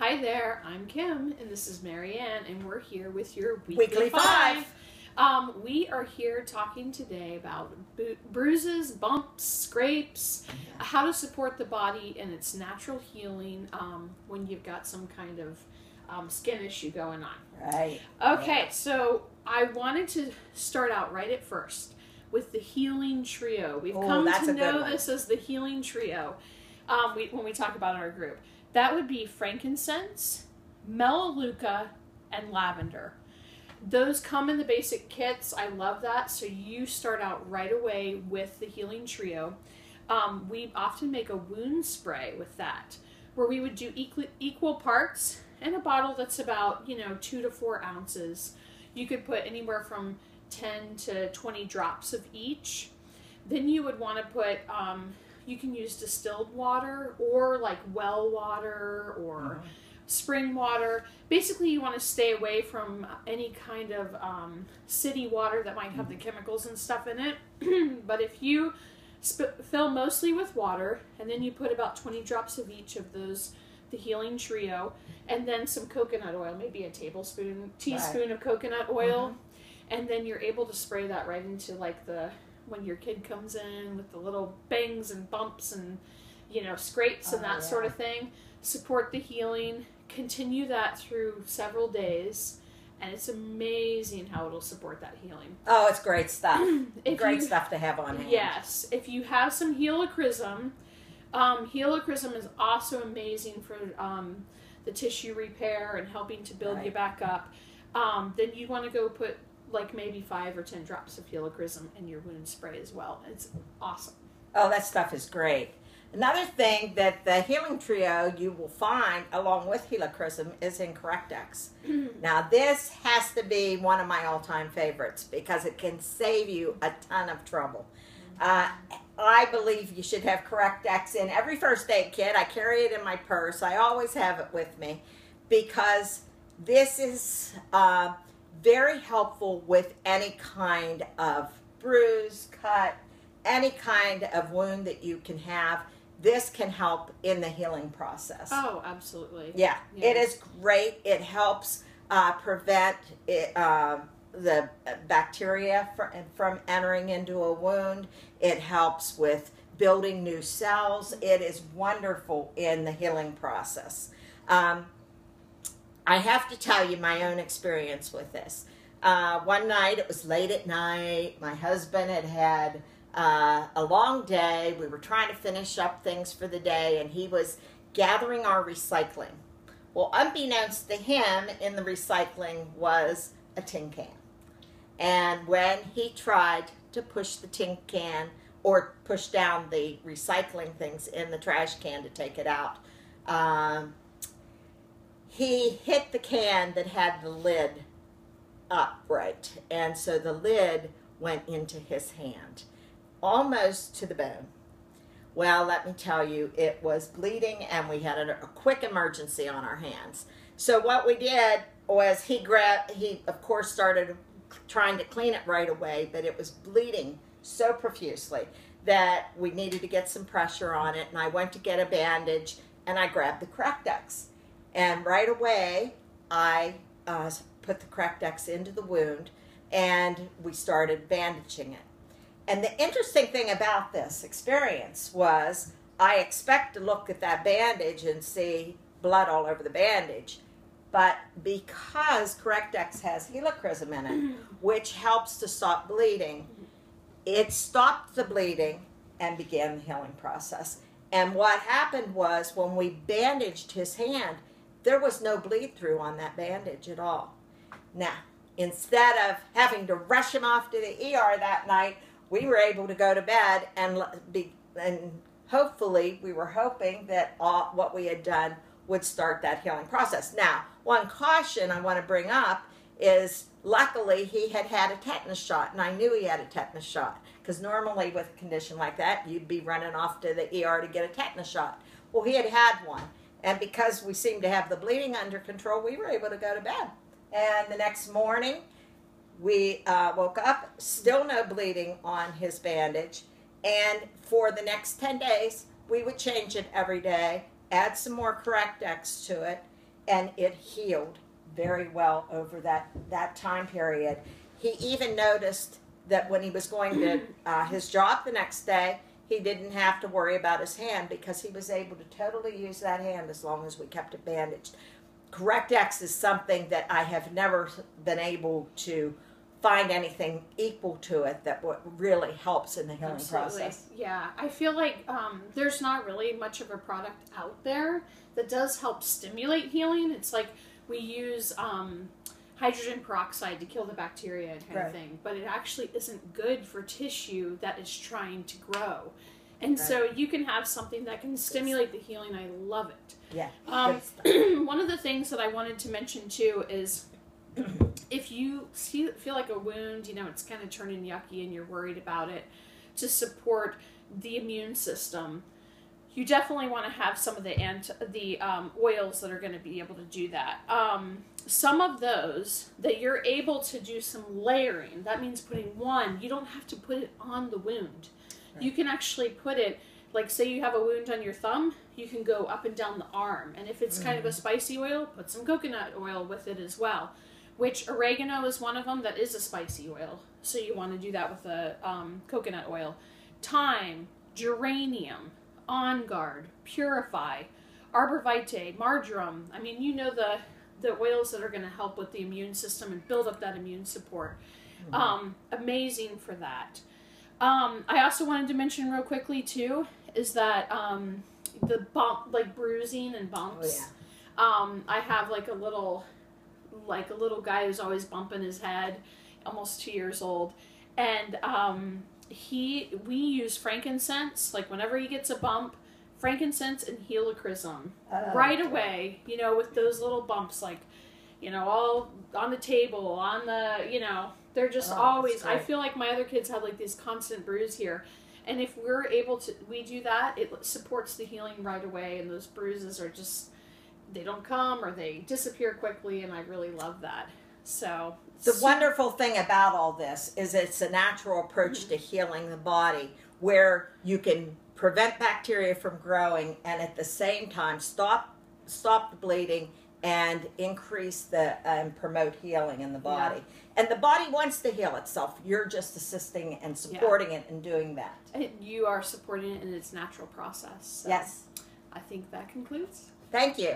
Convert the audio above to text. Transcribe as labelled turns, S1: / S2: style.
S1: Hi there, I'm Kim, and this is Marianne, and we're here with your
S2: Weekly Five.
S1: We are here talking today about bruises, bumps, scrapes, how to support the body in its natural healing when you've got some kind of skin issue going on.
S2: Right.
S1: Okay, so I wanted to start out right at first with the healing trio. We've come to know this as the healing trio when we talk about our group. That would be frankincense, melaleuca, and lavender. Those come in the basic kits. I love that. So you start out right away with the healing trio. We often make a wound spray with that, where we would do equal parts in a bottle that's about 2 to 4 ounces. You could put anywhere from 10 to 20 drops of each. Then you would want to put you can use distilled water or like well water or spring water. Basically, you want to stay away from any kind of city water that might have the chemicals and stuff in it. But if you fill mostly with water, and then you put about 20 drops of each of those, the healing trio, and then some coconut oil, maybe a teaspoon of coconut oil, and then you're able to spray that right into like when your kid comes in with the little bangs and bumps and scrapes and that sort of thing. Support the healing. Continue that through several days, and it's amazing how it'll support that healing.
S2: Oh, it's great stuff. Great stuff to have on hand.
S1: Yes. If you have some helichrysum, helichrysum is also amazing for the tissue repair and helping to build you back up. Then you want to go put like maybe 5 or 10 drops of helichrysum in your wound spray as well. It's awesome.
S2: Oh, that stuff is great. Another thing that the healing trio you will find along with helichrysum is in Correct-X. Now this has to be one of my all-time favorites because it can save you a ton of trouble. I believe you should have Correct-X in every first aid kit. I carry it in my purse. I always have it with me because this is very helpful with any kind of bruise, cut, any kind of wound that you can have. This can help in the healing process.
S1: Oh, absolutely.
S2: Yeah, it is great. It helps prevent the bacteria from entering into a wound. It helps with building new cells. It is wonderful in the healing process. I have to tell you my own experience with this. One night, it was late at night. My husband had a long day. We were trying to finish up things for the day, and he was gathering our recycling. Well, unbeknownst to him, in the recycling was a tin can. And when he tried to push the tin can or push down the recycling things in the trash can to take it out, he hit the can that had the lid upright, and so the lid went into his hand, almost to the bone. Well, let me tell you, it was bleeding, and we had a quick emergency on our hands. So what we did was he of course started trying to clean it right away, but it was bleeding so profusely that we needed to get some pressure on it, and I went to get a bandage, and I grabbed the Correct-X. And right away, I put the Correct-X into the wound, and we started bandaging it. And the interesting thing about this experience was I expect to look at that bandage and see blood all over the bandage. But because Correct-X has helichrysum in it, which helps to stop bleeding, it stopped the bleeding and began the healing process. And what happened was when we bandaged his hand, there was no bleed through on that bandage at all. Now, instead of having to rush him off to the ER that night, we were able to go to bed and hopefully we were hoping that what we had done would start that healing process. Now, one caution I want to bring up is luckily he had a tetanus shot, and I knew he had a tetanus shot because normally with a condition like that, you'd be running off to the ER to get a tetanus shot. Well, he had one. And because we seemed to have the bleeding under control, we were able to go to bed. And the next morning, we woke up, still no bleeding on his bandage. And for the next 10 days, we would change it every day, add some more Correct-X to it, and it healed very well over that time period. He even noticed that when he was going to his job the next day, he didn't have to worry about his hand because he was able to totally use that hand as long as we kept it bandaged. Correct X is something that I have never been able to find anything equal to it that really helps in the healing process.
S1: Yeah, I feel like there's not really much of a product out there that does help stimulate healing. It's like we use hydrogen peroxide to kill the bacteria kind of thing, but it actually isn't good for tissue that is trying to grow. And so you can have something that can stimulate the healing. I love it.
S2: Yeah.
S1: One of the things that I wanted to mention too is if you feel like a wound, you know, it's kind of turning yucky and you're worried about it, to support the immune system, you definitely want to have some of the oils that are going to be able to do that. Some of those that you're able to do some layering. That means putting one. You don't have to put it on the wound. Right. You can actually put it, like say you have a wound on your thumb, you can go up and down the arm. And if it's kind of a spicy oil, put some coconut oil with it as well. Which oregano is one of them that is a spicy oil. So you want to do that with a coconut oil. Thyme, geranium, On Guard, Purify, Arbor Vitae, Marjoram. I mean, you know the oils that are going to help with the immune system and build up that immune support. Amazing for that. I also wanted to mention real quickly too is that the bump, like bruising and bumps. I have like a little guy who's always bumping his head, almost 2 years old, and we use frankincense. Like whenever he gets a bump, frankincense and helichrysum right away. You know, with those little bumps, like, you know, all on the table, on the, you know, they're just always. I feel like my other kids have like this constant bruise here, and if we're able to, we do that, it supports the healing right away, and those bruises are just, they don't come or they disappear quickly, and I really love that. So
S2: the wonderful thing about all this is it's a natural approach to healing the body where you can prevent bacteria from growing and at the same time stop the bleeding and increase and promote healing in the body. And the body wants to heal itself. You're just assisting and supporting it and doing that.
S1: And you are supporting it in its natural process. So
S2: yes.
S1: I think that concludes.
S2: Thank you.